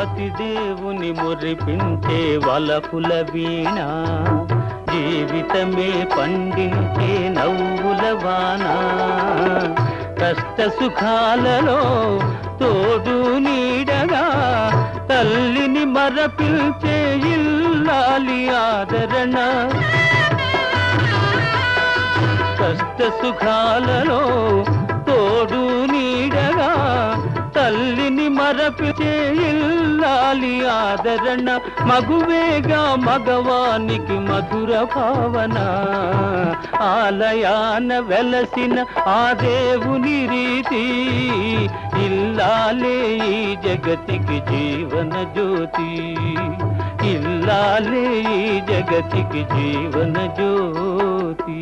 పతిదేవుని మురిపించే వలపుల వీణ, జీవితమే పండించే నవ్వుల వాన. కష్ట సుఖాలలో తోడు నీడగా తల్లిని మరపిల్చే ఇల్లాలి ఆదరణ. కష్ట సుఖాలలో తోడు నీడగా తల్లిని మరపిల్చే ఇల్లాలి ఆదరణ. మగువేగా మగవానికి మధుర భావన, ఆలయాన వెలసిన ఆ దేవుని రీతి. ఇల్లాలే ఈ జగతికి జీవన జ్యోతి, ఇల్లాలే ఈ జగతికి జీవన జ్యోతి.